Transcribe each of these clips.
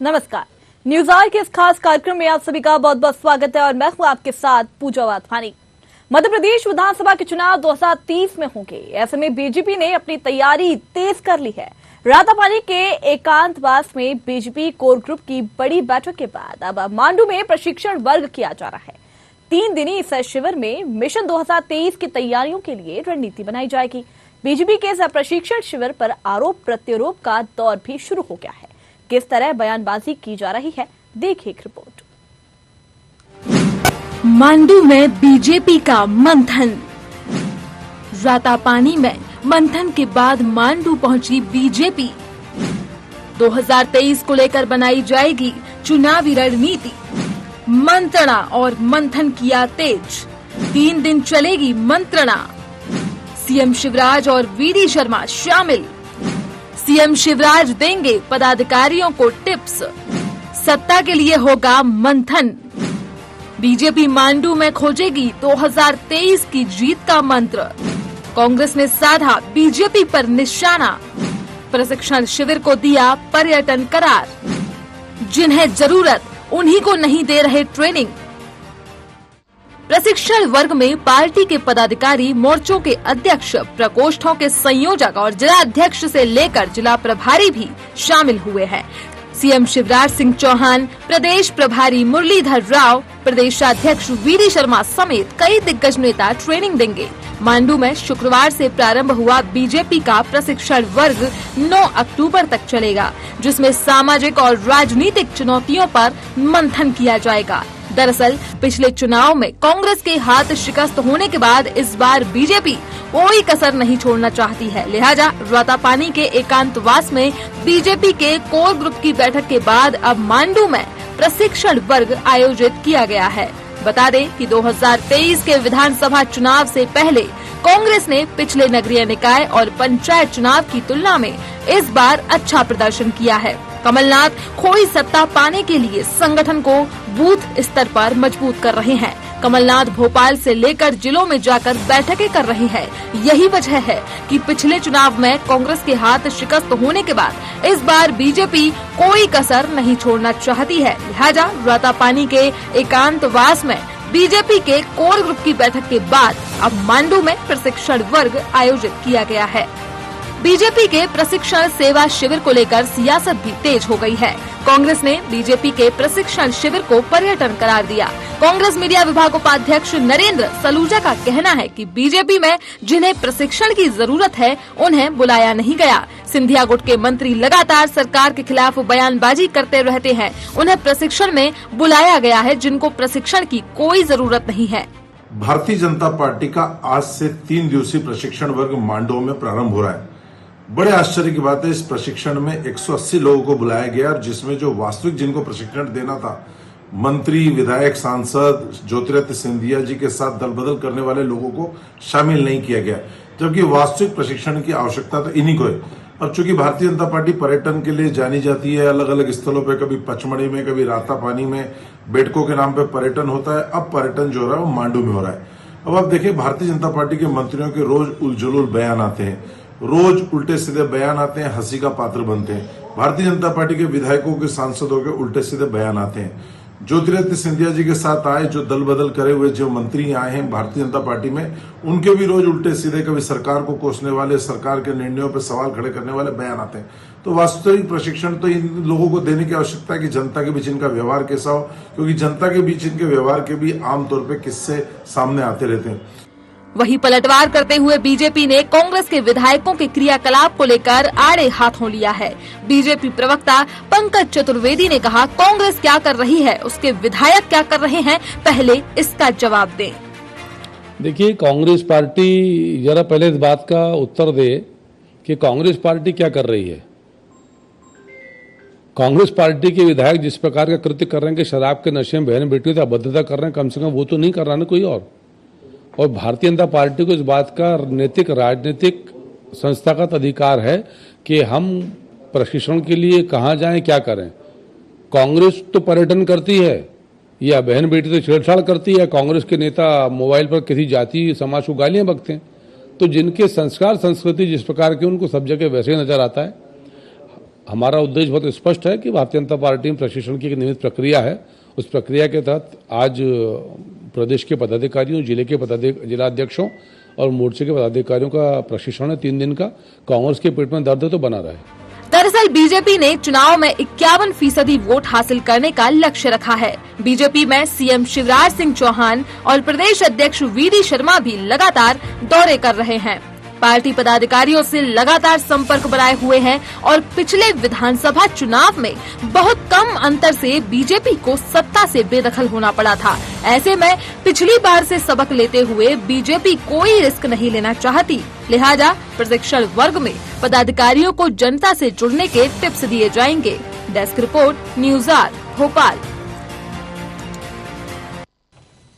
नमस्कार। News our के इस खास कार्यक्रम में आप सभी का बहुत बहुत स्वागत है और मैं हूं आपके साथ पूजा वाधवानी। मध्य प्रदेश विधानसभा के चुनाव 2030 में होंगे। ऐसे में बीजेपी ने अपनी तैयारी तेज कर ली है। रातापानी के एकांतवास में बीजेपी कोर ग्रुप की बड़ी बैठक के बाद अब मांडू में प्रशिक्षण वर्ग किया जा रहा है। 3 दिनी इस शिविर में मिशन 2023 की तैयारियों के लिए रणनीति बनाई जाएगी। बीजेपी के इस प्रशिक्षण शिविर पर आरोप प्रत्यारोप का दौर भी शुरू हो गया है। किस तरह बयानबाजी की जा रही है, देखिए एक रिपोर्ट। मांडू में बीजेपी का मंथन। रातापानी में मंथन के बाद मांडू पहुंची बीजेपी। 2023 को लेकर बनाई जाएगी चुनावी रणनीति। मंत्रणा और मंथन किया तेज। 3 दिन चलेगी मंत्रणा। सीएम शिवराज और वीडी शर्मा शामिल। सीएम शिवराज देंगे पदाधिकारियों को टिप्स। सत्ता के लिए होगा मंथन। बीजेपी मांडू में खोजेगी 2023 की जीत का मंत्र। कांग्रेस ने साधा बीजेपी पर निशाना। प्रशिक्षण शिविर को दिया पर्यटन करार। जिन्हें जरूरत उन्हीं को नहीं दे रहे ट्रेनिंग। प्रशिक्षण वर्ग में पार्टी के पदाधिकारी, मोर्चों के अध्यक्ष, प्रकोष्ठों के संयोजक और जिला अध्यक्ष से लेकर जिला प्रभारी भी शामिल हुए हैं। सीएम शिवराज सिंह चौहान, प्रदेश प्रभारी मुरलीधर राव, प्रदेशाध्यक्ष वीडी शर्मा समेत कई दिग्गज नेता ट्रेनिंग देंगे। मांडू में शुक्रवार से प्रारंभ हुआ बीजेपी का प्रशिक्षण वर्ग 9 अक्टूबर तक चलेगा, जिसमें सामाजिक और राजनीतिक चुनौतियों पर मंथन किया जाएगा। दरअसल पिछले चुनाव में कांग्रेस के हाथ शिकस्त होने के बाद इस बार बीजेपी कोई कसर नहीं छोड़ना चाहती है। लिहाजा रातापानी के एकांतवास में बीजेपी के कोर ग्रुप की बैठक के बाद अब मांडू में प्रशिक्षण वर्ग आयोजित किया गया है। बता दें कि 2023 के विधानसभा चुनाव से पहले कांग्रेस ने पिछले नगरीय निकाय और पंचायत चुनाव की तुलना में इस बार अच्छा प्रदर्शन किया है। कमलनाथ खोई सत्ता पाने के लिए संगठन को बूथ स्तर पर मजबूत कर रहे हैं। कमलनाथ भोपाल से लेकर जिलों में जाकर बैठकें कर रहे हैं। यही वजह है कि पिछले चुनाव में कांग्रेस के हाथ शिकस्त होने के बाद इस बार बीजेपी कोई कसर नहीं छोड़ना चाहती है। लिहाजा रातापानी के एकांतवास में बीजेपी के कोर ग्रुप की बैठक के बाद अब मांडू में प्रशिक्षण वर्ग आयोजित किया गया है। बीजेपी के प्रशिक्षण सेवा शिविर को लेकर सियासत भी तेज हो गई है। कांग्रेस ने बीजेपी के प्रशिक्षण शिविर को पर्यटन करार दिया। कांग्रेस मीडिया विभाग उपाध्यक्ष नरेंद्र सलूजा का कहना है कि बीजेपी में जिन्हें प्रशिक्षण की जरूरत है उन्हें बुलाया नहीं गया। सिंधिया गुट के मंत्री लगातार सरकार के खिलाफ बयानबाजी करते रहते हैं। उन्हें प्रशिक्षण में बुलाया गया है जिनको प्रशिक्षण की कोई जरूरत नहीं है। भारतीय जनता पार्टी का आज से 3 दिवसीय प्रशिक्षण वर्ग मांडू में प्रारंभ हो रहा है। बड़े आश्चर्य की बात है, इस प्रशिक्षण में 180 लोगों को बुलाया गया और जिसमें जो वास्तविक जिनको प्रशिक्षण देना था, मंत्री, विधायक, सांसद, ज्योतिरादित्य सिंधिया जी के साथ दल बदल करने वाले लोगों को शामिल नहीं किया गया, जबकि वास्तविक प्रशिक्षण की आवश्यकता तो इन्हीं को है। और चूंकि भारतीय जनता पार्टी पर्यटन के लिए जानी जाती है, अलग अलग स्थलों पर, कभी पचमढ़ी में, कभी रातापानी में बेटकों के नाम पे पर्यटन होता है। अब पर्यटन जो हो रहा है वो मांडू में हो रहा है। अब आप देखिए, भारतीय जनता पार्टी के मंत्रियों के रोज उलझुल बयान आते हैं, रोज उल्टे सीधे बयान आते हैं, हंसी का पात्र बनते हैं। भारतीय जनता पार्टी के विधायकों के, सांसदों के उल्टे सीधे बयान आते हैं। ज्योतिरादित्य सिंधिया जी के साथ आए, जो दल बदल करे हुए जो मंत्री आए हैं भारतीय जनता पार्टी में, उनके भी रोज उल्टे सीधे, कभी सरकार को कोसने वाले, सरकार के निर्णयों पर सवाल खड़े करने वाले बयान आते हैं। तो वास्तविक प्रशिक्षण तो इन लोगों को देने की आवश्यकता है कि जनता के बीच इनका व्यवहार कैसा हो, क्योंकि जनता के बीच इनके व्यवहार के भी आमतौर पर किस्से सामने आते रहते हैं। वहीं पलटवार करते हुए बीजेपी ने कांग्रेस के विधायकों के क्रियाकलाप को लेकर आड़े हाथों लिया है। बीजेपी प्रवक्ता पंकज चतुर्वेदी ने कहा, कांग्रेस क्या कर रही है, उसके विधायक क्या कर रहे हैं, पहले इसका जवाब दें। देखिए, कांग्रेस पार्टी जरा पहले इस बात का उत्तर दे कि कांग्रेस पार्टी क्या कर रही है। कांग्रेस पार्टी के विधायक जिस प्रकार का कृत्य कर रहे हैं कि शराब के नशे में बहन बेटियों से अभद्रता कर रहे हैं, कम से कम वो तो नहीं कर रहा ना कोई और भारतीय जनता पार्टी को इस बात का नैतिक, राजनीतिक, संस्थागत अधिकार है कि हम प्रशिक्षण के लिए कहाँ जाएं, क्या करें। कांग्रेस तो पर्यटन करती है या बहन बेटी से छेड़छाड़ करती है। कांग्रेस के नेता मोबाइल पर किसी जाति समाज को गालियां बकते हैं। तो जिनके संस्कार, संस्कृति जिस प्रकार के, उनको सब जगह वैसे ही नजर आता है। हमारा उद्देश्य बहुत स्पष्ट है कि भारतीय जनता पार्टी में प्रशिक्षण की एक नियमित प्रक्रिया है। उस प्रक्रिया के तहत आज प्रदेश के पदाधिकारियों, जिले के जिलाध्यक्षों और मोर्चे के पदाधिकारियों का प्रशिक्षण है 3 दिन का। कांग्रेस के पेट में दर्द है तो बना रहे। दरअसल बीजेपी ने चुनाव में 51% वोट हासिल करने का लक्ष्य रखा है। बीजेपी में सीएम शिवराज सिंह चौहान और प्रदेश अध्यक्ष वीडी शर्मा भी लगातार दौरे कर रहे हैं। पार्टी पदाधिकारियों से लगातार संपर्क बनाए हुए हैं और पिछले विधानसभा चुनाव में बहुत कम अंतर से बीजेपी को सत्ता से बेदखल होना पड़ा था। ऐसे में पिछली बार से सबक लेते हुए बीजेपी कोई रिस्क नहीं लेना चाहती, लिहाजा प्रशिक्षण वर्ग में पदाधिकारियों को जनता से जुड़ने के टिप्स दिए जाएंगे। Desk report, news 8 Bhopal.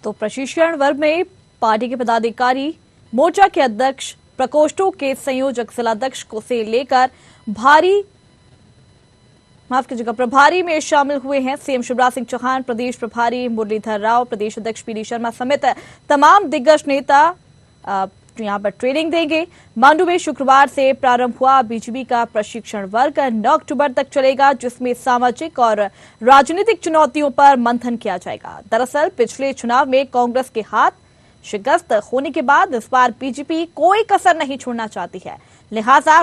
तो प्रशिक्षण वर्ग में पार्टी के पदाधिकारी, मोर्चा के अध्यक्ष, प्रकोष्ठों के संयोजक, जिलाध्यक्ष को से लेकर प्रभारी में शामिल हुए हैं। सीएम शिवराज सिंह चौहान, प्रदेश प्रभारी मुरलीधर राव, प्रदेश अध्यक्ष पीडी शर्मा समेत तमाम दिग्गज नेता यहां पर ट्रेनिंग देंगे। मांडू में शुक्रवार से प्रारंभ हुआ बीजेपी का प्रशिक्षण वर्ग 9 अक्टूबर तक चलेगा, जिसमें सामाजिक और राजनीतिक चुनौतियों पर मंथन किया जाएगा। दरअसल पिछले चुनाव में कांग्रेस के हाथ शिकस्त होने के बाद इस बार बीजेपी कोई कसर नहीं छोड़ना चाहती है, लिहाजा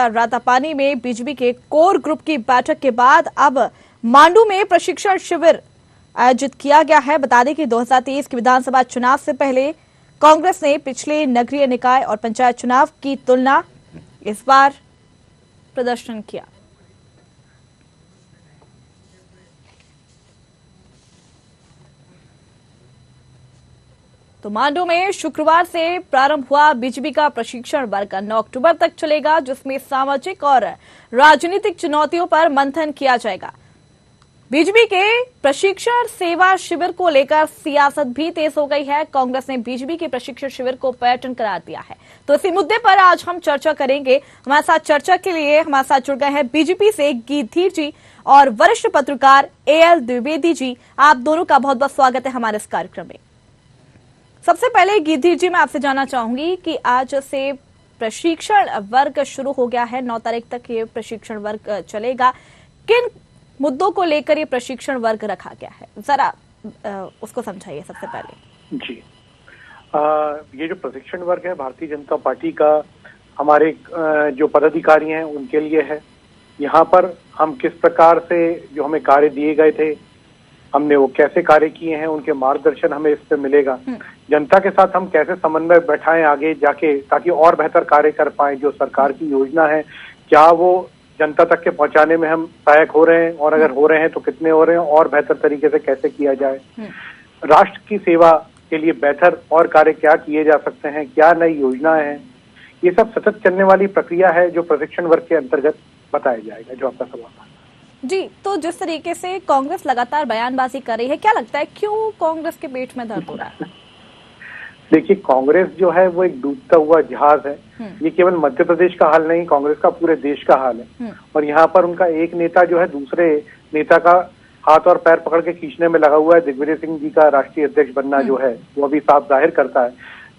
रातापानी में बीजेपी के कोर ग्रुप की बैठक के बाद अब मांडू में प्रशिक्षण शिविर आयोजित किया गया है। बता दें कि 2023 के विधानसभा चुनाव से पहले कांग्रेस ने पिछले नगरीय निकाय और पंचायत चुनाव की तुलना इस बार प्रदर्शन किया। तो मांडू में शुक्रवार से प्रारंभ हुआ बीजेपी का प्रशिक्षण वर्ग 9 अक्टूबर तक चलेगा, जिसमें सामाजिक और राजनीतिक चुनौतियों पर मंथन किया जाएगा। बीजेपी के प्रशिक्षण सेवा शिविर को लेकर सियासत भी तेज हो गई है। कांग्रेस ने बीजेपी के प्रशिक्षण शिविर को पर्यटन करार दिया है। तो इसी मुद्दे पर आज हम चर्चा करेंगे। हमारे साथ चर्चा के लिए हमारे साथ जुड़ गए हैं बीजेपी से गीधीर जी और वरिष्ठ पत्रकार AL द्विवेदी जी। आप दोनों का बहुत बहुत स्वागत है हमारे इस कार्यक्रम में। सबसे पहले गीधीर जी, मैं आपसे जानना चाहूंगी कि आज से प्रशिक्षण वर्ग शुरू हो गया है, 9 तारीख तक ये प्रशिक्षण वर्ग चलेगा। किन मुद्दों को लेकर ये प्रशिक्षण वर्ग रखा गया है, जरा उसको समझाइए सबसे पहले। जी, ये जो प्रशिक्षण वर्ग है भारतीय जनता पार्टी का, हमारे जो पदाधिकारी हैं उनके लिए है। यहाँ पर हम किस प्रकार से जो हमें कार्य दिए गए थे, हमने वो कैसे कार्य किए हैं, उनके मार्गदर्शन हमें इस पे मिलेगा। जनता के साथ हम कैसे समन्वय बैठाएं आगे जाके, ताकि और बेहतर कार्य कर पाए। जो सरकार की योजना है, क्या वो जनता तक के पहुंचाने में हम सहायक हो रहे हैं, और अगर हो रहे हैं तो कितने हो रहे हैं, और बेहतर तरीके से कैसे किया जाए। राष्ट्र की सेवा के लिए बेहतर और कार्य क्या किए जा सकते हैं, क्या नई योजनाएं हैं, ये सब सतत चलने वाली प्रक्रिया है जो प्रशिक्षण वर्ग के अंतर्गत बताया जाएगा। जो आपका सवाल था जी, तो जिस तरीके से कांग्रेस लगातार बयानबाजी कर रही है, क्या लगता है क्यों कांग्रेस के पेट में दर्द हो रहा है? देखिए, कांग्रेस जो है वो एक डूबता हुआ जहाज है। ये केवल मध्य प्रदेश का हाल नहीं, कांग्रेस का पूरे देश का हाल है। और यहाँ पर उनका एक नेता जो है दूसरे नेता का हाथ और पैर पकड़ के खींचने में लगा हुआ है। दिग्विजय सिंह जी का राष्ट्रीय अध्यक्ष बनना जो है वो अभी साफ जाहिर करता है।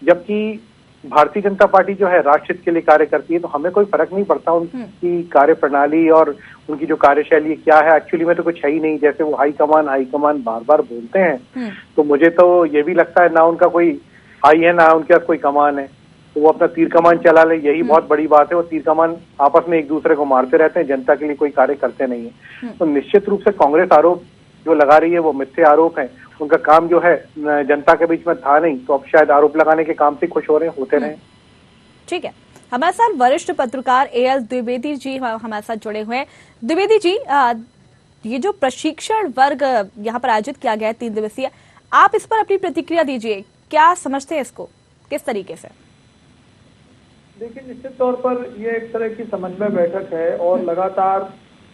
जबकि भारतीय जनता पार्टी जो है राष्ट्र हित के लिए कार्य करती है, तो हमें कोई फर्क नहीं पड़ता उनकी कार्य प्रणाली और उनकी जो कार्यशैली क्या है। एक्चुअली में तो कुछ है ही नहीं। जैसे वो हाईकमान बार बार बोलते हैं, तो मुझे तो ये भी लगता है ना उनका कोई हाई है ना उनके पास कोई कमान है, तो वो अपना तीर कमान चला ले, यही बहुत बड़ी बात है। वो तीर कमान आपस में एक दूसरे को मारते रहते हैं, जनता के लिए कोई कार्य करते नहीं है। तो निश्चित रूप से कांग्रेस आरोप जो लगा रही है वो मिथ्या आरोप है। उनका काम जो है जनता के बीच में था नहीं, तो अब शायद आरोप लगाने के काम से खुश हो रहे होते रहे। ठीक है, हमारे साथ वरिष्ठ पत्रकार AL द्विवेदी जी हमारे साथ जुड़े हुए हैं। द्विवेदी जी, ये जो प्रशिक्षण वर्ग यहाँ पर आयोजित किया गया है 3 दिवसीय, आप इस पर अपनी प्रतिक्रिया दीजिए। क्या समझते हैं इसको, किस तरीके से? देखिए, निश्चित तौर पर ये एक तरह की समन्वय बैठक है और लगातार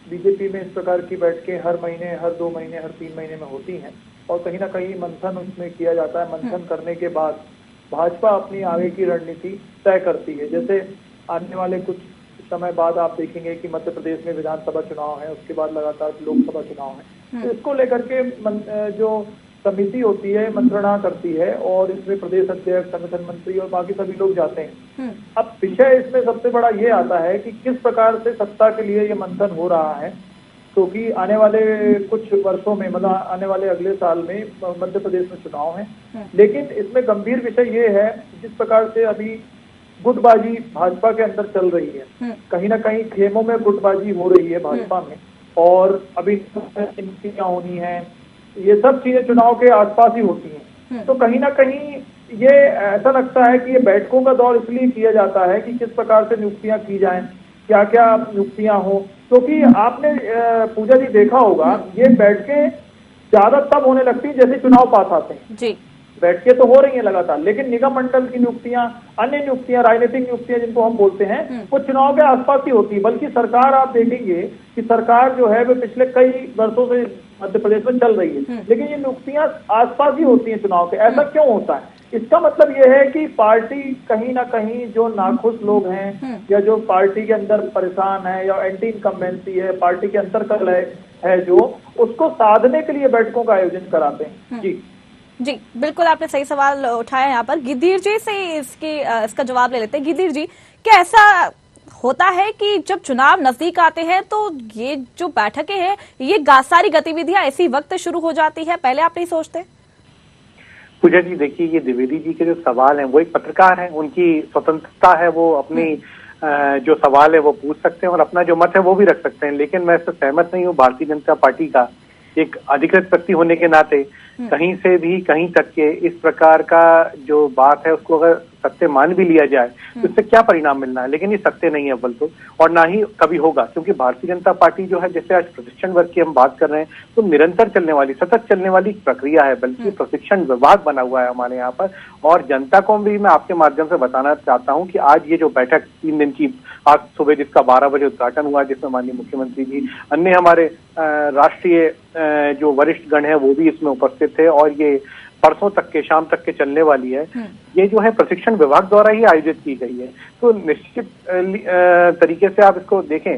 बीजेपी में इस प्रकार की बैठकें हर महीने, हर 2 महीने, हर 3 महीने में होती हैं और कहीं ना कहीं मंथन उसमें किया जाता है। मंथन करने के बाद भाजपा अपनी आगे की रणनीति तय करती है। जैसे आने वाले कुछ समय बाद आप देखेंगे कि मध्य प्रदेश में विधानसभा चुनाव है, उसके बाद लगातार लोकसभा चुनाव है। तो इसको लेकर के जो समिति होती है, मंत्रणा करती है और इसमें प्रदेश अध्यक्ष, संगठन मंत्री और बाकी सभी लोग जाते हैं। अब विषय इसमें सबसे बड़ा ये आता है कि किस प्रकार से सत्ता के लिए ये मंथन हो रहा है, क्योंकि आने वाले कुछ वर्षों में, मतलब आने वाले अगले साल में मध्य प्रदेश में चुनाव है। लेकिन इसमें गंभीर विषय ये है, जिस प्रकार से अभी गुटबाजी भाजपा के अंदर चल रही है, कहीं ना कहीं खेमों में गुटबाजी हो रही है भाजपा में, और अभी नियुक्तियां होनी है, ये सब चीजें चुनाव के आसपास ही होती हैं। तो कहीं ना कहीं ये ऐसा लगता है कि ये बैठकों का दौर इसलिए किया जाता है कि किस प्रकार से नियुक्तियां की जाएं, क्या क्या नियुक्तियां हो, क्योंकि आपने पूजा जी देखा होगा, ये बैठकें ज्यादा तब होने लगती है जैसे चुनाव पास आते हैं जी। बैठकें तो हो रही है लगातार, लेकिन निगम मंडल की नियुक्तियां, अन्य नियुक्तियां, राजनीतिक नियुक्तियां जिनको हम बोलते हैं, वो चुनाव के आसपास ही होती है। बल्कि सरकार, आप देखेंगे कि सरकार जो है वो पिछले कई वर्षों से मध्य प्रदेश में चल रही है, लेकिन ये नियुक्तियां आसपास ही होती हैं चुनाव के। ऐसा क्यों होता है? इसका मतलब ये है कि पार्टी कहीं ना कहीं जो नाखुश लोग हैं या जो पार्टी के अंदर परेशान है या एंटी इनकम्बेंसी है, पार्टी के अंतर कलह है, जो उसको साधने के लिए बैठकों का आयोजन कराते हैं। जी बिल्कुल, आपने सही सवाल उठाया। यहाँ पर गिद्दीर जी से इसका जवाब ले लेते हैं। गिद्दीर जी, क्या ऐसा होता है कि जब चुनाव नजदीक आते हैं तो ये जो बैठकें हैं, ये सारी गतिविधियां इसी वक्त शुरू हो जाती है, पहले आप नहीं सोचते? पूजा जी देखिए, ये द्विवेदी जी के जो सवाल हैं, वो एक पत्रकार हैं, उनकी स्वतंत्रता है, वो अपनी जो सवाल है वो पूछ सकते हैं और अपना जो मत है वो भी रख सकते हैं। लेकिन मैं इससे सहमत नहीं हूँ। भारतीय जनता पार्टी का एक अधिकृत व्यक्ति होने के नाते कहीं से भी कहीं तक के इस प्रकार का जो बात है उसको अगर सत्य मान भी लिया जाए तो इससे क्या परिणाम मिलना है, लेकिन ये सत्य नहीं है अव्वल तो, और ना ही कभी होगा। क्योंकि भारतीय जनता पार्टी जो है, जैसे आज प्रशिक्षण वर्ग की हम बात कर रहे हैं, तो निरंतर चलने वाली, सतत चलने वाली प्रक्रिया है, बल्कि प्रशिक्षण विभाग बना हुआ है हमारे यहाँ पर। और जनता को भी मैं आपके माध्यम से बताना चाहता हूँ कि आज ये जो बैठक 3 दिन की, आज सुबह जिसका 12 बजे उद्घाटन हुआ, जिसमें माननीय मुख्यमंत्री जी, अन्य हमारे राष्ट्रीय जो वरिष्ठ गण है वो भी इसमें उपस्थित थे, और ये परसों तक के, शाम तक के चलने वाली है। ये जो है प्रशिक्षण विभाग द्वारा ही आयोजित की गई है। तो निश्चित तरीके से आप इसको देखें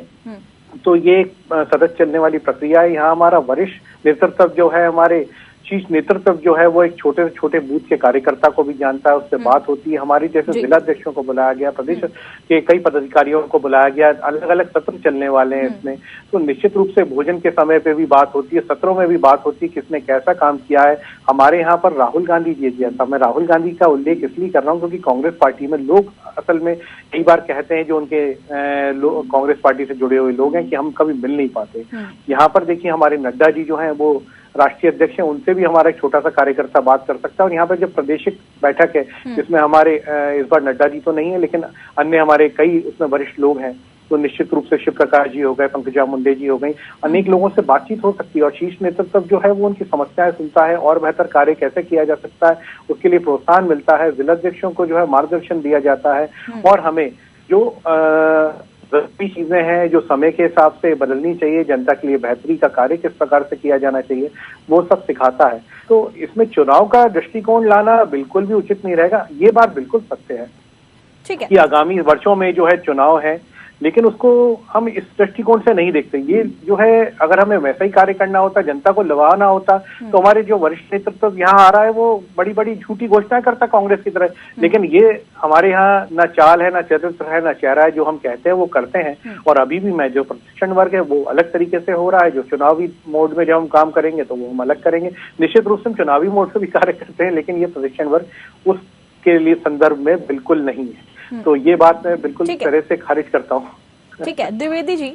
तो ये सतत चलने वाली प्रक्रिया है। यहाँ हमारा वरिष्ठ नेतृत्व जो है, हमारे शीर्ष नेतृत्व जो है, वो एक छोटे से छोटे बूथ के कार्यकर्ता को भी जानता है, उससे बात होती है। हमारी जैसे जिलाध्यक्षों को बुलाया गया, प्रदेश के कई पदाधिकारियों को बुलाया गया, अलग अलग सत्र चलने वाले हैं इसमें। तो निश्चित रूप से भोजन के समय पे भी बात होती है, सत्रों में भी बात होती है, किसने कैसा काम किया है। हमारे यहाँ पर राहुल गांधी जी दिया था, मैं राहुल गांधी का उल्लेख इसलिए कर रहा हूँ क्योंकि कांग्रेस पार्टी में लोग असल में कई बार कहते हैं, जो उनके कांग्रेस पार्टी से जुड़े हुए लोग हैं, कि हम कभी मिल नहीं पाते। यहाँ पर देखिए, हमारे नड्डा जी जो है वो राष्ट्रीय अध्यक्ष हैं, उनसे भी हमारा एक छोटा सा कार्यकर्ता बात कर सकता है। और यहाँ पर जब प्रादेशिक बैठक है, जिसमें हमारे इस बार नड्डा जी तो नहीं है, लेकिन अन्य हमारे कई उसमें वरिष्ठ लोग हैं, तो निश्चित रूप से शिव प्रकाश जी हो गए, पंकजा मुंडे जी हो गई, अनेक लोगों से बातचीत हो सकती है। और शीर्ष नेतृत्व जो है वो उनकी समस्याएं सुनता है, और बेहतर कार्य कैसे किया जा सकता है उसके लिए प्रोत्साहन मिलता है। जिलाध्यक्षों को जो है मार्गदर्शन दिया जाता है, और हमें जो जरूरी चीजें हैं जो समय के हिसाब से बदलनी चाहिए, जनता के लिए बेहतरी का कार्य किस प्रकार से किया जाना चाहिए, वो सब सिखाता है। तो इसमें चुनाव का दृष्टिकोण लाना बिल्कुल भी उचित नहीं रहेगा। ये बात बिल्कुल सत्य है, ठीक है, कि आगामी वर्षों में जो है चुनाव है, लेकिन उसको हम इस दृष्टिकोण से नहीं देखते। ये जो है, अगर हमें वैसा ही कार्य करना होता, जनता को लवाना होता, तो हमारे जो वरिष्ठ नेतृत्व यहाँ आ रहा है वो बड़ी बड़ी झूठी घोषणाएं करता कांग्रेस की तरह। लेकिन ये हमारे यहाँ ना चाल है, ना चरित्र है, ना चेहरा है। जो हम कहते हैं वो करते हैं। और अभी भी मैं जो प्रशिक्षण वर्ग है वो अलग तरीके से हो रहा है। जो चुनावी मोड में जब हम काम करेंगे तो वो हम अलग करेंगे। निश्चित रूप से हम चुनावी मोड से भी कार्य करते हैं, लेकिन ये प्रशिक्षण वर्ग उसके लिए संदर्भ में बिल्कुल नहीं है। तो ये बात मैं बिल्कुल तरह से खारिज करता हूँ। ठीक है, द्विवेदी जी,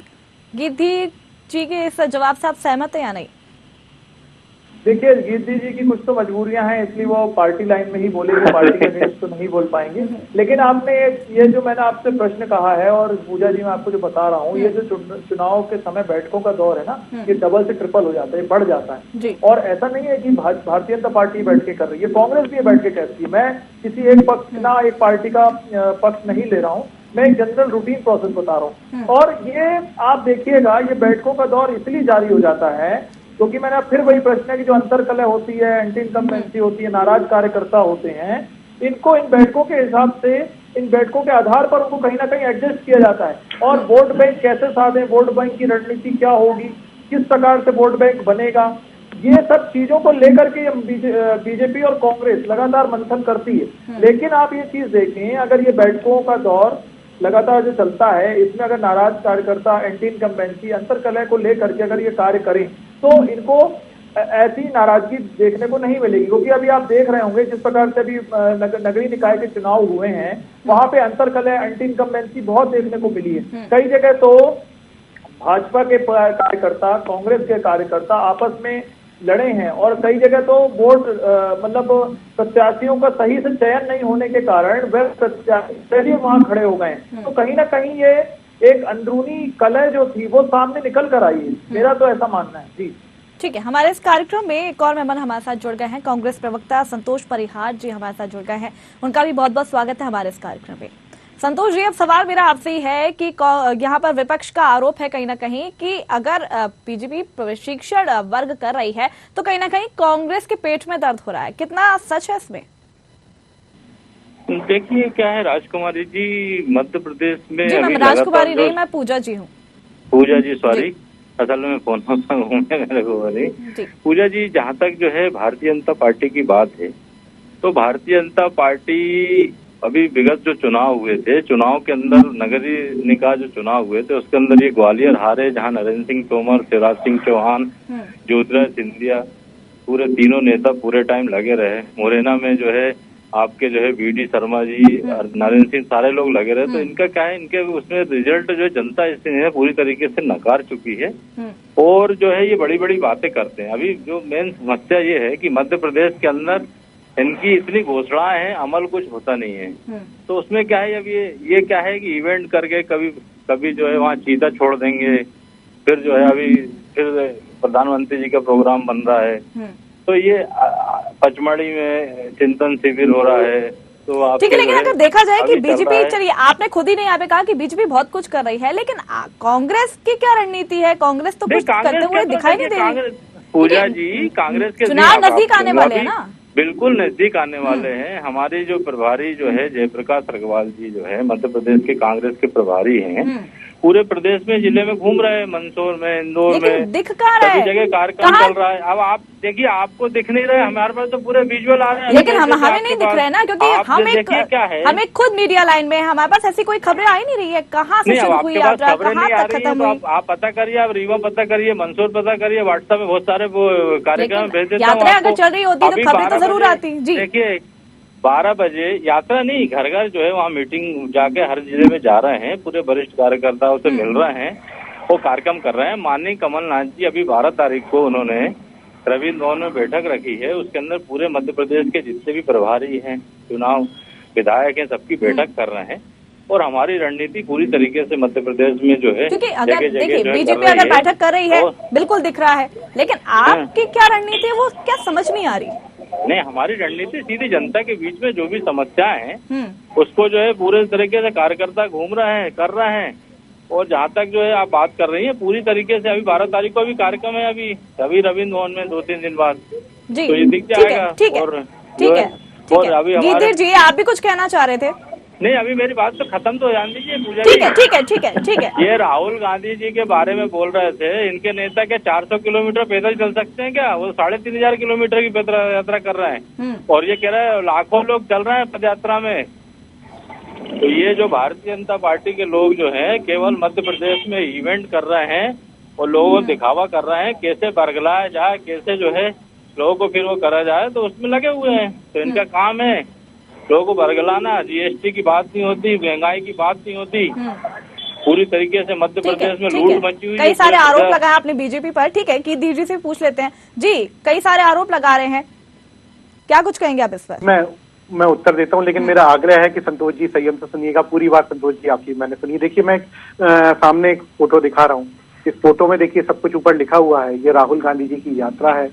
गिद्दीर जी के इस जवाब से आप सहमत हैं या नहीं? देखिए, गिद्दी जी की कुछ तो मजबूरियां हैं, इसलिए वो पार्टी लाइन में ही बोलेंगे, पार्टी के अगेंस्ट तो नहीं बोल पाएंगे। लेकिन आपने ये जो मैंने आपसे प्रश्न कहा है, और पूजा जी मैं आपको जो बता रहा हूँ, ये जो चुनाव के समय बैठकों का दौर है ना, ये डबल से ट्रिपल हो जाता है, बढ़ जाता है। और ऐसा नहीं है कि भारतीय जनता पार्टी बैठ के कर रही है, कांग्रेस भी बैठ के कहती है। मैं किसी एक पक्ष ना एक पार्टी का पक्ष नहीं ले रहा हूँ, मैं एक जनरल रूटीन प्रोसेस बता रहा हूँ। और ये आप देखिएगा, ये बैठकों का दौर इसलिए जारी हो जाता है क्योंकि मैंने फिर वही प्रश्न है कि जो अंतरकलह होती है, एंटी इनकम्बेंसी होती है, नाराज कार्यकर्ता होते हैं, इनको इन बैठकों के हिसाब से, इन बैठकों के आधार पर उनको कहीं ना कहीं एडजस्ट किया जाता है। और वोट बैंक कैसे साधें, वोट बैंक की रणनीति क्या होगी, किस प्रकार से वोट बैंक बनेगा, ये सब चीजों को लेकर के बीजेपी और कांग्रेस लगातार मंथन करती है। लेकिन आप ये चीज देखें, अगर ये बैठकों का दौर लगातार जो चलता है, इसमें अगर नाराज कार्यकर्ता एंटी इनकम्बेंसी अंतरकलह को लेकर के अगर ये कार्य करें तो इनको ऐसी नाराजगी देखने को नहीं मिलेगी। क्योंकि अभी आप देख रहे होंगे जिस प्रकार से अभी नगरीय निकाय के चुनाव हुए हैं, वहां पे अंतरकलह एंटी इनकम्बेंसी बहुत देखने को मिली है। कई जगह तो भाजपा के कार्यकर्ता कांग्रेस के कार्यकर्ता आपस में लड़े हैं और कई जगह तो वोट मतलब प्रत्याशियों का सही से चयन नहीं होने के कारण वह प्रत्याशी वहां खड़े हो गए। तो कहीं ना कहीं ये एक अंदरूनी कलह जो थी वो सामने निकल कर आई है, मेरा तो ऐसा मानना है। जी ठीक है, हमारे इस कार्यक्रम में एक और मेहमान हमारे साथ जुड़ गए हैं, कांग्रेस प्रवक्ता संतोष परिहार जी हमारे साथ जुड़ गए हैं। उनका भी बहुत बहुत स्वागत है हमारे इस कार्यक्रम में। संतोष जी, अब सवाल मेरा आपसे ही है कि यहाँ पर विपक्ष का आरोप है कहीं ना कहीं कि अगर बीजेपी प्रशिक्षण वर्ग कर रही है तो कहीं ना कहीं कांग्रेस के पेट में दर्द हो रहा है, कितना सच है इसमें? देखिए क्या है राजकुमारी जी, मध्य प्रदेश में जी, मैं राजकुमारी नहीं, मैं पूजा जी हूँ। पूजा जी, सॉरी, असल में फोन मेरे को पूजा जी, जहाँ तक जो है भारतीय जनता पार्टी की बात है, तो भारतीय जनता पार्टी अभी विगत जो चुनाव हुए थे, चुनाव के अंदर नगरीय निकाय जो चुनाव हुए थे उसके अंदर ये ग्वालियर हारे, जहाँ नरेंद्र सिंह तोमर, शिवराज सिंह चौहान, ज्योतिरादित्य सिंधिया, पूरे तीनों नेता पूरे टाइम लगे रहे। मुरैना में जो है आपके जो है वीडी शर्मा जी, नरेंद्र सिंह, सारे लोग लगे रहे। तो इनका क्या है, इनके उसमें रिजल्ट जो है जनता इसने पूरी तरीके से नकार चुकी है और जो है ये बड़ी बड़ी बातें करते हैं। अभी जो मेन समस्या ये है कि मध्य प्रदेश के अंदर इनकी इतनी घोषणाएं हैं, अमल कुछ होता नहीं है। तो उसमें क्या है, अब ये क्या है कि इवेंट करके कभी जो है वहाँ चीता छोड़ देंगे, फिर जो है अभी फिर प्रधानमंत्री जी का प्रोग्राम बन रहा है, तो ये पचमढ़ी में चिंतन शिविर हो रहा है। तो आप ठीक है, लेकिन अगर देखा जाए कि बीजेपी, चलिए आपने खुद ही नहीं यहाँ पे कहा कि बीजेपी बहुत कुछ कर रही है, लेकिन कांग्रेस की क्या रणनीति है? कांग्रेस तो कुछ करते हुए दिखाई नहीं दे रही। पूजा जी, कांग्रेस के चुनाव नजदीक आने वाले हैं ना, बिल्कुल नजदीक आने वाले हैं। हमारे जो प्रभारी जो है जयप्रकाश अग्रवाल जी जो है मध्य प्रदेश के कांग्रेस के प्रभारी हैं, पूरे प्रदेश में जिले में घूम रहे हैं, मंदसौर में, इंदौर में, दिख कहाँ रहा है, सभी जगह कार्यक्रम चल रहा है। अब आप देखिए, आपको दिख नहीं रहे, हमारे पास तो पूरे विजुअल आ रहे हैं, लेकिन हमें नहीं दिख रहे हैं ना, क्योंकि हमें खुद मीडिया लाइन में हमारे पास ऐसी कोई खबरें आई नहीं रही है। कहाँ से शुरू हुई यात्रा, कहाँ तक खत्म हुई? आप पता करिए, आप रीवा पता करिए, मंदसौर पता करिए, व्हाट्सएप में बहुत सारे वो कार्यक्रम भेज देते हैं। यात्रा अगर चल रही होती तो खबरें तो जरूर आती। जी देखिए, 12 बजे यात्रा नहीं, घर घर जो है वहाँ मीटिंग जाके हर जिले में जा रहे हैं, पूरे वरिष्ठ कार्यकर्ताओं से मिल रहे हैं, वो कार्यक्रम कर रहे हैं। माननीय कमलनाथ जी अभी 12 तारीख को उन्होंने रविंद्र भवन में बैठक रखी है, उसके अंदर पूरे मध्य प्रदेश के जितने भी प्रभारी हैं, चुनाव विधायक हैं, सबकी बैठक कर रहे हैं। और हमारी रणनीति पूरी तरीके से मध्य प्रदेश में जो है, क्योंकि अगर देखिए बीजेपी अगर बैठक कर रही है, बिल्कुल दिख रहा है, लेकिन आपकी क्या रणनीति है वो क्या समझ नहीं आ रही? नहीं, हमारी रणनीति सीधी जनता के बीच में जो भी समस्याएं हैं उसको जो है पूरे तरीके से कार्यकर्ता घूम रहे हैं, कर रहे हैं। और जहाँ तक जो है आप बात कर रही हैं, पूरी तरीके से अभी 12 तारीख को अभी कार्यक्रम है, अभी रविंद्र भवन में 2-3 दिन बाद तो ये दिख जाएगा। ठीक है, और अभी गीतेश जी आप भी कुछ कहना चाह रहे थे? नहीं, अभी मेरी बात तो खत्म तो जान दीजिए पूजा। ठीक है। ये राहुल गांधी जी के बारे में बोल रहे थे, इनके नेता क्या 400 किलोमीटर पैदल चल सकते हैं क्या? वो 3500 किलोमीटर की पैदल यात्रा कर रहे हैं और ये कह रहे हैं लाखों लोग चल रहे हैं पद यात्रा में। तो ये जो भारतीय जनता पार्टी के लोग जो हैं केवल मध्य प्रदेश में इवेंट कर रहे हैं और लोगों को दिखावा कर रहे हैं, कैसे बरगलाया जाए, कैसे जो है लोगों को फिर वो करा जाए, तो उसमें लगे हुए हैं। तो इनका काम है लोगों को बरगलाना। जीएसटी की बात नहीं होती, महंगाई की बात नहीं होती, पूरी तरीके से मध्य प्रदेश में लूट मची हुई। कई सारे आरोप लगाए आपने बीजेपी पर, ठीक है कि दीदी से पूछ लेते हैं जी, कई सारे आरोप लगा रहे हैं, क्या कुछ कहेंगे आप इस पर? मैं उत्तर देता हूं, लेकिन मेरा आग्रह है कि संतोष जी संयम से सुनिएगा। पूरी बात संतोष जी आपकी मैंने सुनी। देखिए, मैं सामने एक फोटो दिखा रहा हूँ। इस फोटो में देखिए सब कुछ ऊपर लिखा हुआ है, ये राहुल गांधी जी की यात्रा है।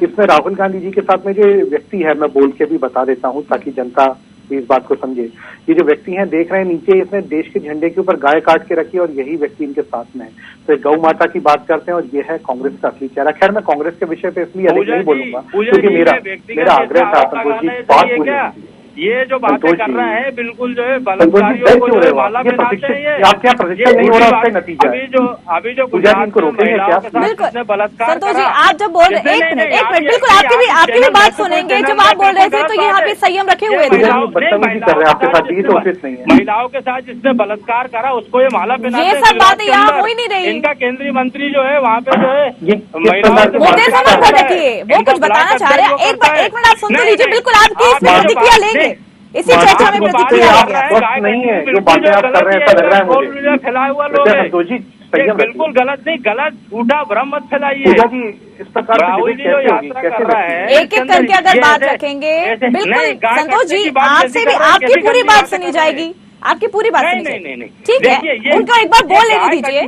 इसमें राहुल गांधी जी के साथ में जो व्यक्ति है, मैं बोल के भी बता देता हूँ ताकि जनता इस बात को समझे। ये जो व्यक्ति हैं देख रहे हैं नीचे, इसने देश के झंडे के ऊपर गाय काट के रखी है और यही व्यक्ति इनके साथ में है। तो गौ माता की बात करते हैं और ये है कांग्रेस का असली चेहरा। खैर, मैं कांग्रेस के विषय पे इसलिए अधिक नहीं बोलूंगा क्योंकि मेरा आग्रह था संतोष जी, बात पूरी। ये जो बातें संतोष कर जी, रहे हैं बिल्कुल जो है संतोष जी, बलात्कारियों डर को क्यों जो रहे है हो माला आप? ये पहनाते प्रशिक्षण, हैं ये आप क्या प्रशिक्षण नहीं हो रहा, उसका नतीजा है। अभी जो पूजा जी, गुजरात इनको में रोकेंगे महिलाओं क्या? के साथ बिल्कुल जिसने बलात्कार संतोष जी, करा, आप जब बोल रहे एक मिनट बिल्कुल आपकी भी बात सुनेंगे। जब आप बोल रहे थे तो यहाँ पे संयम रखे हुए थे। बदतमीजी कर रहे हैं आपके साथ, ये तो उचित नहीं है। महिलाओं के साथ जिसने बलात्कार करा उसको ये माला पहनाते ये हैं सब गुजरात बातें के यहाँ अंदर। हो ही नहीं रही। इनका केंद्रीय मंत्री जो है वहाँ पे जो है ये किस महिलाओं प्रकार के मुद्दे से मत बलात्कार कर रहा है। भटकिए, वो इनका कुछ बताना ब्लैक चाह रहे हैं। वो करता है। एक मिनट आप सुन तो नहीं, लीजिए, नहीं, बिल्कुल आपकी इसमें आप जो प्रतिक्रिया बात- लेंगे, नहीं, इसी चर्चा में जो बात प्रतिक्रिया कर लेंगे। रहे हैं, वक्त गाय नहीं है, बिल्कुल जो बातें आप गलत कर रहे हैं, ही ऐसा लग रहा है सोशल मुझे। मीडिया फैलाए हुआ लोग बेटा हैं। संतोष जी, ये संयम बिल्कुल गलत नहीं, गलत झूठा भ्रम मत फैलाइए। पूजा जी, इस प्रकार से राहुल डिबेट जी जो कैसे होगी, यात्रा कैसे कर रहा रखेंगे? है एक एक करके अगर बात रखेंगे, बिल्कुल संतोष जी, आपसे भी आपकी पूरी बात सुनी जाएगी, आपकी पूरी बात सुनी जाएगी। ठीक है, उनको एक बार बोल लेने दीजिए।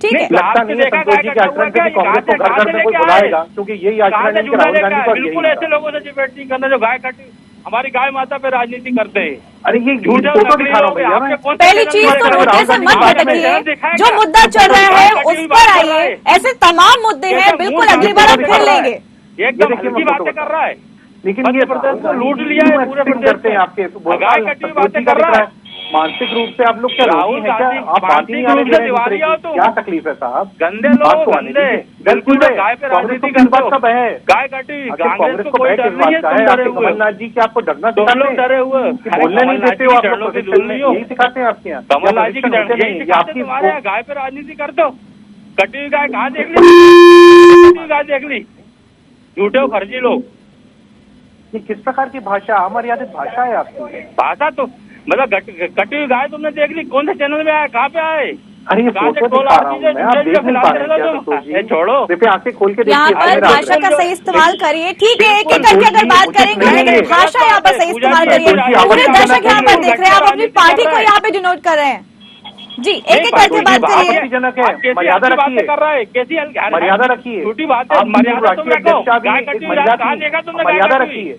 ठीक है, लगता नहीं है संतोष जी के आचरण से कि कांग्रेस को घर घर में कोई बुलाएगा, क्योंकि यही आचरण है इनके राहुल गांधी का, बिल्कुल यही ऐसे लोगों से डिबेट नहीं करना जो गाय कटी हमारी गाय माता पे राजनीति करते हैं। अरे ये झूठे फोटो दिखा रहा हूँ भैया मैं। पहली चीज तो मुद्दे से मत भटकिए, जो मुद्दा चल रहा है उस पर आइए। ऐसे तमाम मुद्दे हैं, बिल्कुल अगली बार हम फिर लेंगे। एकदम हल्की बातें कर रहा है, लेकिन ये प्रदेश को लूट लिया है पूरे प्रदेश करते हैं आपके गाय कटी हुई बातें कर रहा है। मानसिक रूप से आप लोग क्या राहुल रोगी हैं क्या? गांधी आप बात ही नहीं आने मानसिक दे रूप से रहे हैं दूसरे दिवालिया हो की। तुम। क्या तकलीफ है साहब? गंदे बात लोग को आने गंदे दीजिए। बिल्कुल बिल्कुल गाय पे कांग्रेस को राजनीति किस करते बात हो। का भय है? गाय कटी आखिर कांग्रेस कांग्रेस को को कोई भय डर किस नहीं है, बात का तुम है? डरे आपके हुए कमलनाथ जी की आपको डरना तुम सिखाते लोग हैं? डरे हुए बोलने नहीं देते हो आप लोग, की प्रशिक्षण में दुल्हनियों यही सिखाते हैं आपके यहाँ? कमलनाथ जी की प्रशिक्षण होते यही नहीं, ये सिखाते आपकी तुम्हारे यहाँ गाय पे राजनीति करते हो। कटी हुई गाय कहाँ देख ली, कटी हुई गाय देख ली, झूठे हो फर्जी लोग। ये किस प्रकार की भाषा, अमर्यादित भाषा है आपकी? भाषा तो मतलब कटी हुई गाय तुमने देख ली, कौन से चैनल में आया, कहाँ पे आए? अरे ये कहाँ से फोटो टोल दिखा आ रहा हूँ चीजें मैं, आप देख नहीं पा रहे हैं क्या संतोष जी? छोड़ो, कृपया आंखें खोल के यहाँ देखिए। पर कैमरा भाषा अंदर का है। सही इस्तेमाल करिए। ठीक है, एक एक बिल्कुल, करके अगर बात उचित करेंगे, नहीं लेकिन है। भाषा यहाँ पर सही इस्तेमाल करिए। पूरे दर्शक यहाँ पर देख रहे हैं, आप अपनी पार्टी को यहाँ पे डिनोट कर रहे हैं। जी, एक एक करके बात करिए। आपत्तिजनक है, मर्यादा रखिए, कर रहा है कैसी मर्यादा रखिए। छोटी बात है, मर्यादा तुम रखो। गाय कटी हुई गाय कहाँ देखा तुमने? गाय मर्यादा कटी हुई? रखिए,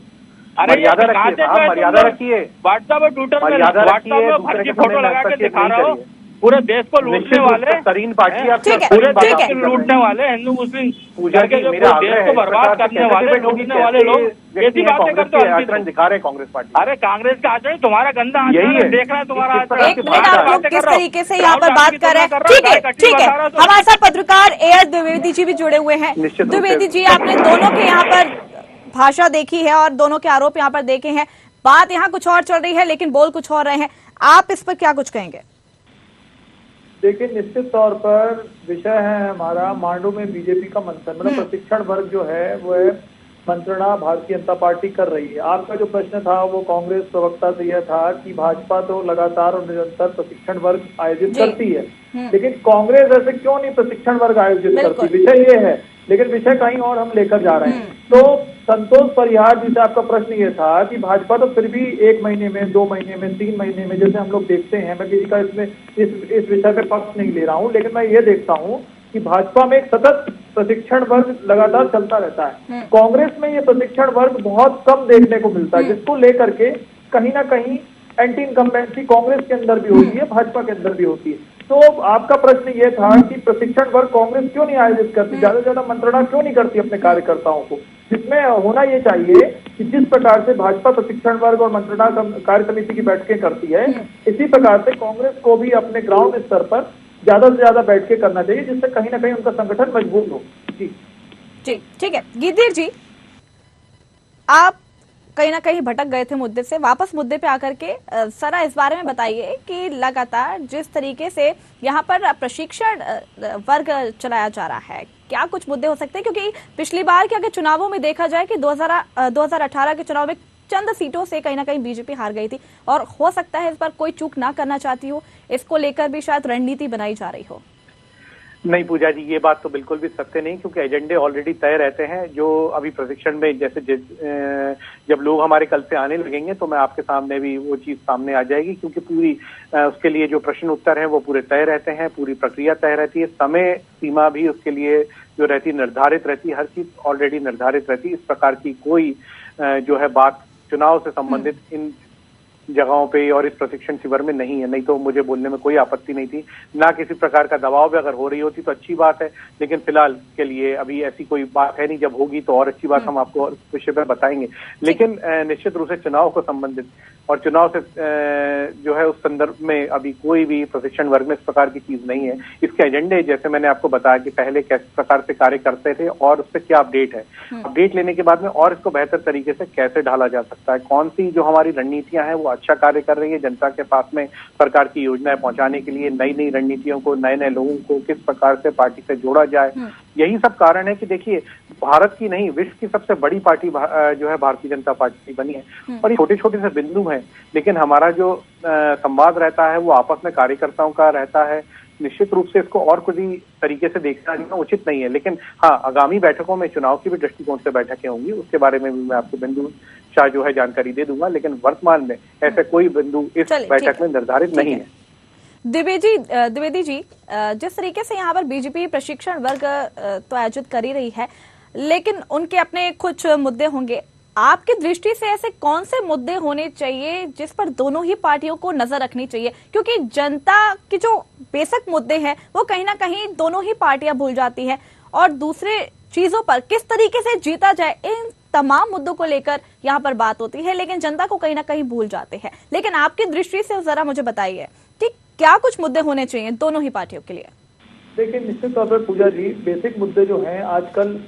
अरे मर्यादा रखिए साहब, मर्यादा रखिए। व्हाट्सएप और ट्विटर में मर्यादा व्हाट्सएप रखिए, में दूसरे फर्जी के फोटो सामने लगा के हस्तक्षेप दिखा नहीं रहे हो। करिए। पूरे देश को लूटने निश्चित रूप वाले से तरीन पार्टी आप ठीक है, पूरे ठीक देश है। को लूटने वाले हिंदू मुस्लिम पूजा करके जी, जो मेरा पूरे आग्रह देश है, को इस बर्बाद प्रकार से करने कैसे वाले डिबेट होगी? लूटने वाले लोग व्यक्ति कैसी हैं, बातें कांग्रेस करते के हो? आचरण दिखा रहे हैं कांग्रेस पार्टी। अरे कांग्रेस का आचरण तुम्हारा गंदा यही आचरण है। देख रहा है तुम्हारा इस आचरण। प्रकार एक मिनट, आप लोग किस तरीके से यहाँ पर बात कर रहे हैं? ठीक है, ठीक है। तो। हमारे साथ पत्रकार एआर द्विवेदी जी भी जुड़े हुए हैं। निश्चित रूप से। द्विवेदी जी, आपने दोनों के यहाँ पर भाषा देखी है और दोनों के आरोप यहाँ पर देखे हैं। बात यहाँ कुछ और चल रही है, लेकिन बोल कुछ और रहे हैं। आप इस पर क्या कुछ कहेंगे? देखिए, निश्चित तौर पर विषय है हमारा मांडू में बीजेपी का मंथन, मतलब प्रशिक्षण वर्ग जो है वह मंत्रणा भारतीय जनता पार्टी कर रही है। आपका जो प्रश्न था वो कांग्रेस प्रवक्ता से यह था कि भाजपा तो लगातार और निरंतर प्रशिक्षण वर्ग आयोजित करती है, लेकिन कांग्रेस ऐसे क्यों नहीं प्रशिक्षण वर्ग आयोजित करती? विषय ये है, लेकिन विषय कहीं और हम लेकर जा रहे हैं। तो संतोष परिहार जी से आपका प्रश्न ये था कि भाजपा तो फिर भी 1 महीने में, 2 महीने में, 3 महीने में, जैसे हम लोग देखते हैं, मैं किसी का इसमें इस विषय पे पक्ष नहीं ले रहा हूँ, लेकिन मैं ये देखता हूँ कि भाजपा में एक सतत प्रशिक्षण वर्ग लगातार चलता रहता है। कांग्रेस में ये प्रशिक्षण वर्ग बहुत कम देखने को मिलता है, जिसको लेकर के कहीं ना कहीं एंटी इनकम्बेंसी कांग्रेस के अंदर भी होती है, भाजपा के अंदर भी होती है। तो आपका प्रश्न ये था कि प्रशिक्षण वर्ग कांग्रेस क्यों नहीं आयोजित करती, ज्यादा से ज्यादा मंत्रणा क्यों नहीं करती अपने कार्यकर्ताओं को, जिसमें होना ये चाहिए कि जिस प्रकार से भाजपा प्रशिक्षण वर्ग और मंत्रणा कार्य समिति की बैठकें करती है, इसी प्रकार से कांग्रेस को भी अपने ग्राउंड स्तर पर ज्यादा से ज्यादा बैठकें करना चाहिए, जिससे कहीं ना कहीं उनका संगठन मजबूत हो। जी जी, ठीक है। गिद्दीर जी, आप कहीं ना कहीं भटक गए थे मुद्दे से, वापस मुद्दे पे आकर के सरा इस बारे में बताइए कि लगातार जिस तरीके से यहाँ पर प्रशिक्षण वर्ग चलाया जा रहा है, क्या कुछ मुद्दे हो सकते हैं? क्योंकि पिछली बार के अगर चुनावों में देखा जाए कि 2018 के चुनाव में चंद सीटों से कहीं ना कहीं बीजेपी हार गई थी, और हो सकता है इस बार कोई चूक ना करना चाहती हो, इसको लेकर भी शायद रणनीति बनाई जा रही हो। नहीं पूजा जी, ये बात तो बिल्कुल भी सत्य नहीं, क्योंकि एजेंडे ऑलरेडी तय रहते हैं। जो अभी प्रशिक्षण में जैसे जब लोग हमारे कल से आने लगेंगे तो मैं आपके सामने भी वो चीज सामने आ जाएगी, क्योंकि पूरी उसके लिए जो प्रश्न उत्तर है वो पूरे तय रहते हैं, पूरी प्रक्रिया तय रहती है, समय सीमा भी उसके लिए जो रहती निर्धारित रहती है, हर चीज ऑलरेडी निर्धारित रहती है। इस प्रकार की कोई जो है बात चुनाव से संबंधित इन जगहों पे और इस प्रशिक्षण शिविर में नहीं है। नहीं तो मुझे बोलने में कोई आपत्ति नहीं थी, ना किसी प्रकार का दबाव भी अगर हो रही होती तो अच्छी बात है, लेकिन फिलहाल के लिए अभी ऐसी कोई बात है नहीं। जब होगी तो और अच्छी बात हम आपको इस विषय पर बताएंगे। लेकिन निश्चित रूप से चुनाव को संबंधित और चुनाव से जो है उस संदर्भ में अभी कोई भी प्रशिक्षण वर्ग में इस प्रकार की चीज नहीं है। इसके एजेंडे जैसे मैंने आपको बताया कि पहले किस प्रकार से कार्य करते थे और उस पर क्या अपडेट है, अपडेट लेने के बाद में और इसको बेहतर तरीके से कैसे ढाला जा सकता है, कौन सी जो हमारी रणनीतियां हैं वो अच्छा कार्य कर रही है जनता के पास में सरकार की योजनाएं पहुंचाने के लिए, नई नई रणनीतियों को, नए नए लोगों को किस प्रकार से पार्टी से जोड़ा जाए। यही सब कारण है कि देखिए भारत की नहीं विश्व की सबसे बड़ी पार्टी जो है भारतीय जनता पार्टी बनी है और ये छोटे छोटे से बिंदु हैं, लेकिन हमारा जो संवाद रहता है वो आपस में कार्यकर्ताओं का रहता है। निश्चित रूप से इसको और कुछ तरीके से देखना उचित नहीं है, लेकिन हाँ आगामी बैठकों में चुनाव की भी दृष्टिकोण से बैठकें होंगी, उसके बारे में भी मैं आपको बिंदु शाह जो है जानकारी दे दूंगा, लेकिन वर्तमान में ऐसे कोई बिंदु इस बैठक में निर्धारित नहीं है। द्विवेदी जी, जिस तरीके से यहाँ पर बीजेपी प्रशिक्षण वर्ग तो आयोजित कर ही रही है, लेकिन उनके अपने कुछ मुद्दे होंगे। आपकी दृष्टि से ऐसे कौन से मुद्दे होने चाहिए जिस पर दोनों ही पार्टियों को नजर रखनी चाहिए, क्योंकि जनता के जो बेसिक मुद्दे हैं वो कहीं ना कहीं दोनों ही पार्टियां भूल जाती हैं और दूसरे चीजों पर किस तरीके से जीता जाए, इन तमाम मुद्दों को लेकर यहाँ पर बात होती है, लेकिन जनता को कहीं ना कहीं भूल जाते हैं। लेकिन आपकी दृष्टि से जरा मुझे बताइए कि क्या कुछ मुद्दे होने चाहिए दोनों ही पार्टियों के लिए। देखिए निश्चित तौर पर पूजा जी, बेसिक मुद्दे जो हैं आजकल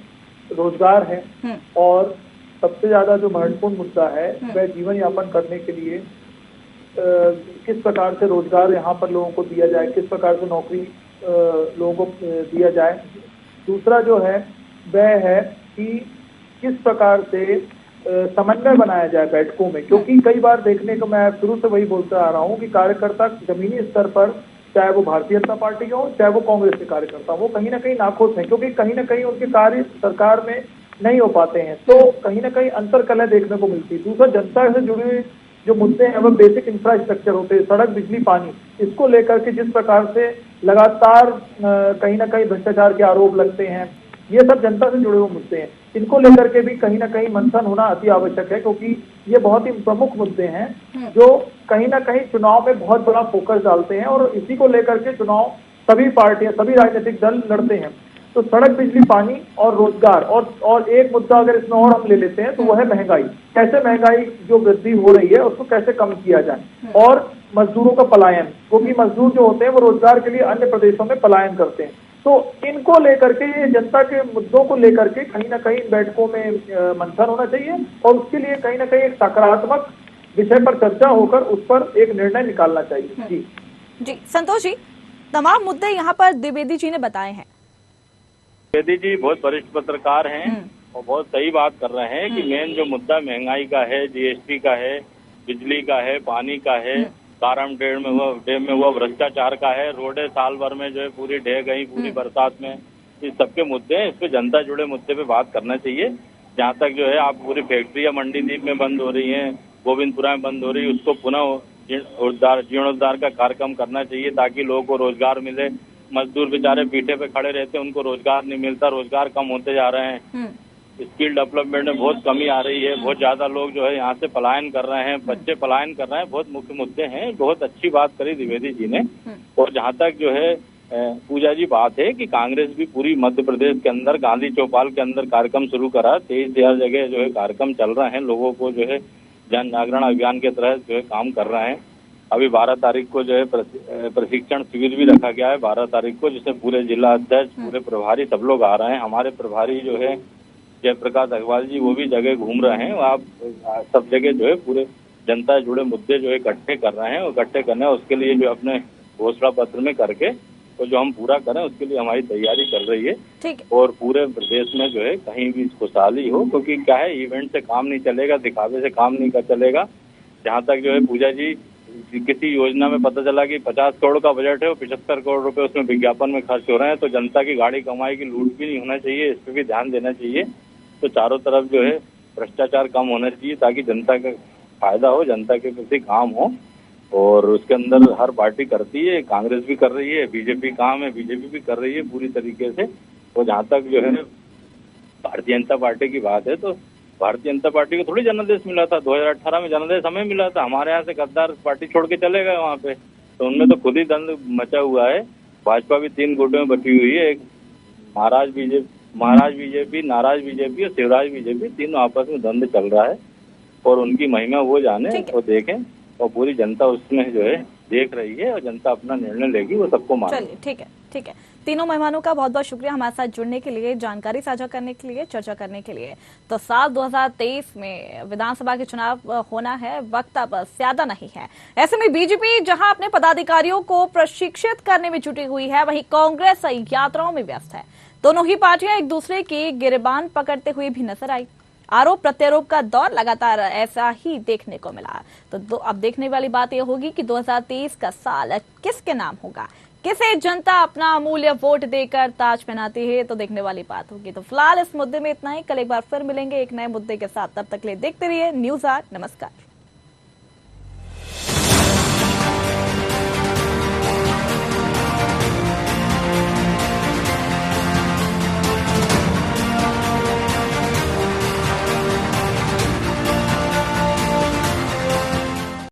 रोजगार है और सबसे ज्यादा जो महत्वपूर्ण मुद्दा है वह जीवन यापन करने के लिए किस प्रकार से रोजगार यहाँ पर लोगों को दिया जाए, किस प्रकार से नौकरी लोगों को दिया जाए। दूसरा जो है वह है कि किस प्रकार से समन्वय बनाया जाए बैठकों में, क्योंकि कई बार देखने को मैं शुरू से वही बोलता आ रहा हूँ कि कार्यकर्ता जमीनी स्तर पर चाहे वो भारतीय जनता पार्टी के हो चाहे वो कांग्रेस के कार्यकर्ता वो कहीं ना कहीं नाखुश हैं, क्योंकि कहीं ना कहीं उनके कार्य सरकार में नहीं हो पाते हैं, तो कहीं ना कहीं अंतरकलह देखने को मिलती है। दूसरा जनता से जुड़े जो मुद्दे हैं वह बेसिक इंफ्रास्ट्रक्चर होते हैं, सड़क बिजली पानी, इसको लेकर के जिस प्रकार से लगातार कहीं ना कहीं भ्रष्टाचार के आरोप लगते हैं, ये सब जनता से जुड़े हुए मुद्दे हैं। इनको लेकर के भी कहीं ना कहीं मंथन होना अति आवश्यक है, क्योंकि ये बहुत ही प्रमुख मुद्दे हैं जो कहीं ना कहीं चुनाव में बहुत बड़ा फोकस डालते हैं और इसी को लेकर के चुनाव सभी पार्टियां सभी राजनीतिक दल लड़ते हैं। तो सड़क बिजली पानी और रोजगार और एक मुद्दा अगर इसमें और हम ले लेते हैं तो वो है महंगाई। कैसे महंगाई जो वृद्धि हो रही है उसको कैसे कम किया जाए, और मजदूरों का पलायन, क्योंकि मजदूर जो होते हैं वो रोजगार के लिए अन्य प्रदेशों में पलायन करते हैं। तो इनको लेकर के ये जनता के मुद्दों को लेकर के कहीं ना कहीं बैठकों में मंथन होना चाहिए और उसके लिए कहीं ना कहीं एक सकारात्मक विषय पर चर्चा होकर उस पर एक निर्णय निकालना चाहिए। जी संतोष जी, तमाम मुद्दे यहाँ पर द्विवेदी जी ने बताए हैं। द्विवेदी जी बहुत वरिष्ठ पत्रकार हैं और बहुत सही बात कर रहे हैं कि मेन जो मुद्दा महंगाई का है, जीएसटी का है, बिजली का है, पानी का है, काराम डैम में हुआ भ्रष्टाचार का है, रोडें साल भर में जो है पूरी ढह गई पूरी बरसात में, इस सबके मुद्दे हैं। इस पे जनता जुड़े मुद्दे पे बात करना चाहिए। जहाँ तक जो है आप पूरी फैक्ट्रियां मंडीदीप में बंद हो रही हैं, गोविंदपुरा में बंद हो रही है, उसको पुनः जीर्णोद्धार का कार्यक्रम करना चाहिए ताकि लोगों को रोजगार मिले। मजदूर बेचारे पीठे पे खड़े रहते हैं, उनको रोजगार नहीं मिलता, रोजगार कम होते जा रहे हैं। स्किल डेवलपमेंट में बहुत कमी आ रही है, बहुत ज्यादा लोग जो है यहाँ से पलायन कर रहे हैं, बच्चे पलायन कर रहे हैं, बहुत मुख्य मुद्दे हैं। बहुत अच्छी बात करी द्विवेदी जी ने। और जहाँ तक जो है पूजा जी बात है कि कांग्रेस भी पूरी मध्य प्रदेश के अंदर गांधी चौपाल के अंदर कार्यक्रम शुरू करा, 23,000 जगह जो है कार्यक्रम चल रहे हैं, लोगों को जो है जन जागरण अभियान के तहत जो है काम कर रहे हैं। अभी 12 तारीख को जो है प्रशिक्षण शिविर भी रखा गया है 12 तारीख को, जिसमें पूरे जिला अध्यक्ष पूरे प्रभारी सब लोग आ रहे हैं। हमारे प्रभारी जो है जयप्रकाश अग्रवाल जी वो भी जगह घूम रहे हैं। आप सब जगह जो है पूरे जनता से जुड़े मुद्दे जो है इकट्ठे कर रहे हैं और इकट्ठे करने उसके लिए जो अपने घोषणा पत्र में करके तो जो हम पूरा करें उसके लिए हमारी तैयारी चल रही है। और पूरे प्रदेश में जो है कहीं भी खुशहाली हो, क्योंकि क्या है इवेंट से काम नहीं चलेगा, दिखावे से काम नहीं चलेगा। जहाँ तक जो है पूजा जी किसी योजना में पता चला कि 50 करोड़ का बजट है और 75 करोड़ रुपए उसमें विज्ञापन में खर्च हो रहे हैं, तो जनता की गाड़ी कमाई की लूट भी नहीं होना चाहिए, इस पर भी ध्यान देना चाहिए। तो चारों तरफ जो है भ्रष्टाचार कम होना चाहिए ताकि जनता का फायदा हो, जनता के प्रति काम हो। और उसके अंदर हर पार्टी करती है, कांग्रेस भी कर रही है, बीजेपी काम है, बीजेपी भी कर रही है पूरी तरीके से। तो जहाँ तक जो है भारतीय जनता पार्टी की बात है तो भारतीय जनता पार्टी को थोड़ी जनादेश मिला था। 2018 में जनादेश हमें मिला था। हमारे यहाँ से गद्दार पार्टी छोड़ के चले गए वहाँ पे, तो उनमें तो खुद ही दंड मचा हुआ है। भाजपा भी 3 गुटों में बटी हुई है, एक महाराज बीजेपी, नाराज बीजेपी और शिवराज बीजेपी, तीनों आपस में द्वंद्व चल रहा है। और उनकी महिमा वो जाने और देखें, और पूरी जनता उसमें जो है देख रही है, और जनता अपना निर्णय लेगी, वो सबको माने। चलिए ठीक है। तीनों मेहमानों का बहुत बहुत शुक्रिया हमारे साथ जुड़ने के लिए, जानकारी साझा करने के लिए, चर्चा करने के लिए। तो साल 2023 में विधानसभा के चुनाव होना है, वक्त अब ज्यादा नहीं है। ऐसे में बीजेपी जहां अपने पदाधिकारियों को प्रशिक्षित करने में जुटी हुई है, वहीं कांग्रेस यात्राओं में व्यस्त है। दोनों ही पार्टियां एक दूसरे की गिरबान पकड़ते हुए भी नजर आई। आरोप प्रत्यारोप का दौर लगातार ऐसा ही देखने को मिला। तो अब देखने वाली बात यह होगी कि 2023 का साल किसके नाम होगा, किसे जनता अपना अमूल्य वोट देकर ताज पहनाती है, तो देखने वाली बात होगी। तो फिलहाल इस मुद्दे में इतना ही। कल एक बार फिर मिलेंगे एक नए मुद्दे के साथ। तब तक ले देखते रहिए न्यूज़ 8। नमस्कार।